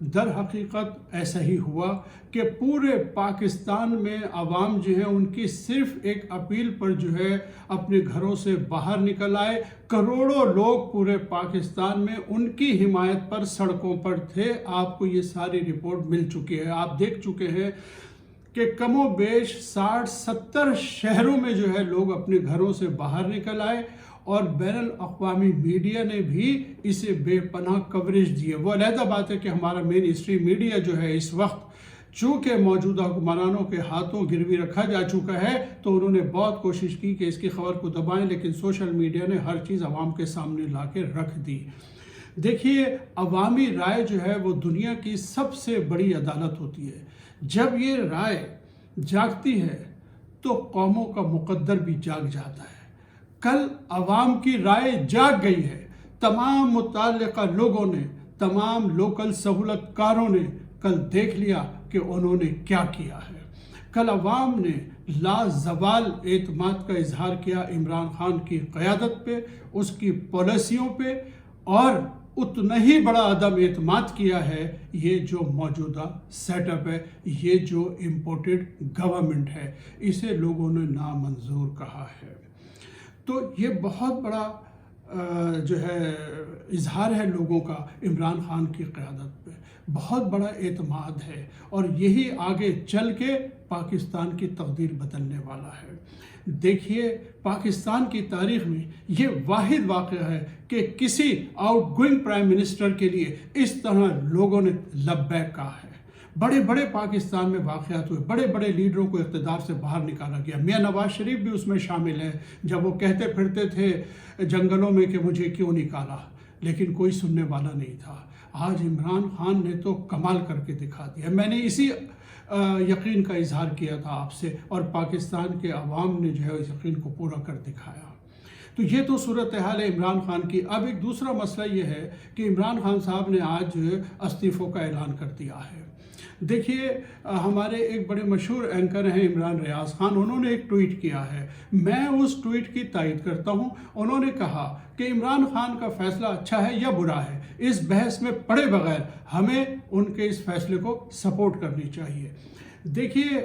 در حقیقت ایسا ہی ہوا کہ پورے پاکستان میں عوام جو ہے ان کی صرف ایک اپیل پر جو ہے اپنے گھروں سے باہر نکل آئے. کروڑوں لوگ پورے پاکستان میں ان کی حمایت پر سڑکوں پر تھے. آپ کو یہ ساری رپورٹ مل چکی ہے, آپ دیکھ چکے ہیں کہ کم و بیش 60-70 شہروں میں جو ہے لوگ اپنے گھروں سے باہر نکل آئے, اور بین الاقوامی میڈیا نے بھی اسے بے پناہ کوریج دی ہے. وہ علیحدہ بات ہے کہ ہمارا مین اسٹریم میڈیا جو ہے اس وقت چونکہ موجودہ حکمرانوں کے ہاتھوں گروی رکھا جا چکا ہے تو انہوں نے بہت کوشش کی کہ اس کی خبر کو دبائیں, لیکن سوشل میڈیا نے ہر چیز عوام کے سامنے لا کے رکھ دی. دیکھیے, عوامی رائے جو ہے وہ دنیا کی سب سے بڑی عدالت ہوتی ہے. جب یہ رائے جاگتی ہے تو قوموں کا مقدر بھی جاگ جاتا ہے. کل عوام کی رائے جاگ گئی ہے. تمام متعلقہ لوگوں نے, تمام لوکل سہولت کاروں نے کل دیکھ لیا کہ انہوں نے کیا کیا ہے. کل عوام نے لازوال اعتماد کا اظہار کیا عمران خان کی قیادت پہ, اس کی پالیسیوں پہ, اور اتنا ہی بڑا عدم اعتماد کیا ہے یہ جو موجودہ سیٹ اپ ہے, یہ جو امپورٹڈ گورنمنٹ ہے, اسے لوگوں نے نامنظور کہا ہے. تو یہ بہت بڑا جو ہے اظہار ہے لوگوں کا عمران خان کی قیادت پہ, بہت بڑا اعتماد ہے, اور یہی آگے چل کے پاکستان کی تقدیر بدلنے والا ہے. دیکھیے, پاکستان کی تاریخ میں یہ واحد واقعہ ہے کہ کسی آؤٹ گوئنگ پرائم منسٹر کے لیے اس طرح لوگوں نے لبیک کہا ہے. بڑے بڑے پاکستان میں واقعات ہوئے, بڑے بڑے لیڈروں کو اقتدار سے باہر نکالا گیا. میاں نواز شریف بھی اس میں شامل ہے, جب وہ کہتے پھرتے تھے جنگلوں میں کہ مجھے کیوں نکالا, لیکن کوئی سننے والا نہیں تھا. آج عمران خان نے تو کمال کر کے دکھا دیا. میں نے اسی یقین کا اظہار کیا تھا آپ سے, اور پاکستان کے عوام نے جو ہے اس یقین کو پورا کر دکھایا. تو یہ تو صورتحال ہے عمران خان کی. اب ایک دوسرا مسئلہ یہ ہے کہ عمران خان صاحب نے آج استعفوں کا اعلان کر دیا ہے. دیکھیے, ہمارے ایک بڑے مشہور اینکر ہیں عمران ریاض خان, انہوں نے ایک ٹویٹ کیا ہے. میں اس ٹویٹ کی تائید کرتا ہوں. انہوں نے کہا کہ عمران خان کا فیصلہ اچھا ہے یا برا ہے, اس بحث میں پڑے بغیر ہمیں ان کے اس فیصلے کو سپورٹ کرنی چاہیے. دیکھیے,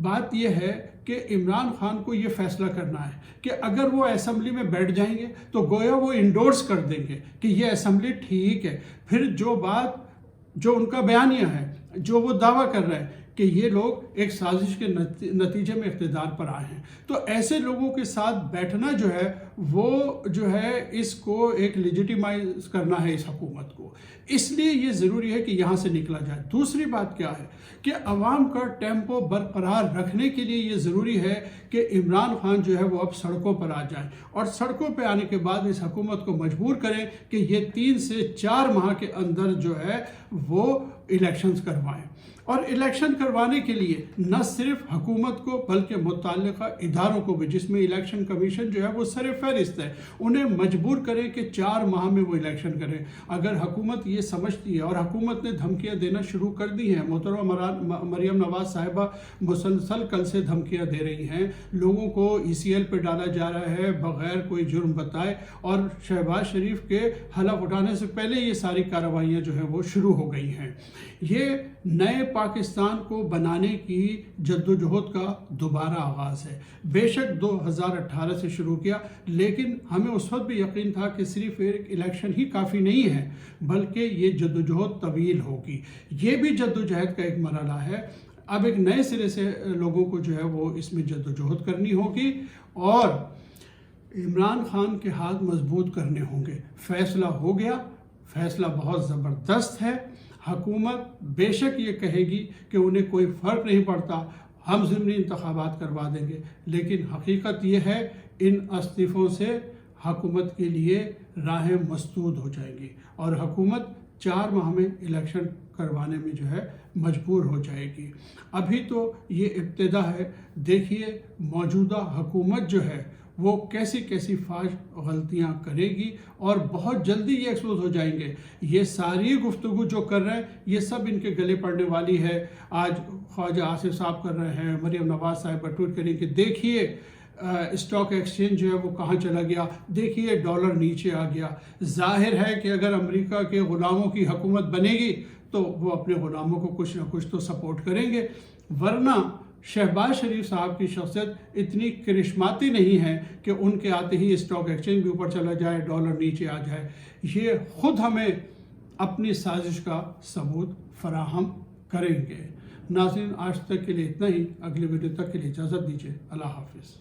بات یہ ہے کہ عمران خان کو یہ فیصلہ کرنا ہے کہ اگر وہ اسمبلی میں بیٹھ جائیں گے تو گویا وہ انڈورس کر دیں گے کہ یہ اسمبلی ٹھیک ہے. پھر جو ان کا بیانیہ ہے, جو وہ دعویٰ کر رہے ہیں کہ یہ لوگ ایک سازش کے نتیجے میں اقتدار پر آئے ہیں, تو ایسے لوگوں کے ساتھ بیٹھنا جو ہے وہ جو ہے اس کو ایک لیجیٹیمائز کرنا ہے اس حکومت کو. اس لیے یہ ضروری ہے کہ یہاں سے نکلا جائے. دوسری بات کیا ہے کہ عوام کا ٹیمپو برقرار رکھنے کے لیے یہ ضروری ہے کہ عمران خان جو ہے وہ اب سڑکوں پر آ جائیں, اور سڑکوں پہ آنے کے بعد اس حکومت کو مجبور کریں کہ یہ 3 سے 4 ماہ کے اندر جو ہے وہ الیکشنز کروائیں. اور الیکشن کروانے کے لیے نہ صرف حکومت کو بلکہ متعلقہ اداروں کو بھی, جس میں الیکشن کمیشن جو ہے وہ سر فہرست ہے, انہیں مجبور کریں کہ 4 ماہ میں وہ الیکشن کریں. اگر حکومت یہ سمجھتی ہے, اور حکومت نے دھمکیاں دینا شروع کر دی ہیں, محترمہ مریم نواز صاحبہ مسلسل کل سے دھمکیاں دے رہی ہیں, لوگوں کو ECL پہ ڈالا جا رہا ہے بغیر کوئی جرم بتائے, اور شہباز شریف کے حلف اٹھانے سے پہلے یہ ساری کارروائیاں جو ہیں وہ شروع ہو گئی ہیں. یہ نئے پاکستان کو بنانے کی جدوجہد کا دوبارہ آغاز ہے. بے شک 2018 سے شروع کیا, لیکن ہمیں اس وقت بھی یقین تھا کہ صرف ایک الیکشن ہی کافی نہیں ہے, بلکہ یہ جدوجہد طویل ہوگی. یہ بھی جدوجہد کا ایک مرحلہ ہے. اب ایک نئے سرے سے لوگوں کو جو ہے وہ اس میں جدوجہد کرنی ہوگی, اور عمران خان کے ہاتھ مضبوط کرنے ہوں گے. فیصلہ ہو گیا, فیصلہ بہت زبردست ہے. حکومت بے شک یہ کہے گی کہ انہیں کوئی فرق نہیں پڑتا, ہم ضمنی انتخابات کروا دیں گے, لیکن حقیقت یہ ہے ان استعفوں سے حکومت کے لیے راہیں مسدود ہو جائیں گی, اور حکومت 4 ماہ میں الیکشن کروانے میں جو ہے مجبور ہو جائے گی. ابھی تو یہ ابتدا ہے. دیکھیے, موجودہ حکومت جو ہے وہ کیسی کیسی فاش غلطیاں کرے گی, اور بہت جلدی یہ ایکسپوز ہو جائیں گے. یہ ساری گفتگو جو کر رہے ہیں یہ سب ان کے گلے پڑنے والی ہے. آج خواجہ آصف صاحب کر رہے ہیں, مریم نواز صاحب ٹویٹ کریں کہ دیکھیے اسٹاک ایکسچینج جو ہے وہ کہاں چلا گیا, دیکھیے ڈالر نیچے آ گیا. ظاہر ہے کہ اگر امریکہ کے غلاموں کی حکومت بنے گی تو وہ اپنے غلاموں کو کچھ نہ کچھ تو سپورٹ کریں گے، ورنہ شہباز شریف صاحب کی شخصیت اتنی کرشماتی نہیں ہے کہ ان کے آتے ہی اسٹاک ایکسچینج بھی اوپر چلا جائے، ڈالر نیچے آ جائے۔ یہ خود ہمیں اپنی سازش کا ثبوت فراہم کریں گے۔ ناظرین، آج تک کے لیے اتنا ہی، اگلی ویڈیو تک کے لیے اجازت دیجیے۔ اللہ حافظ۔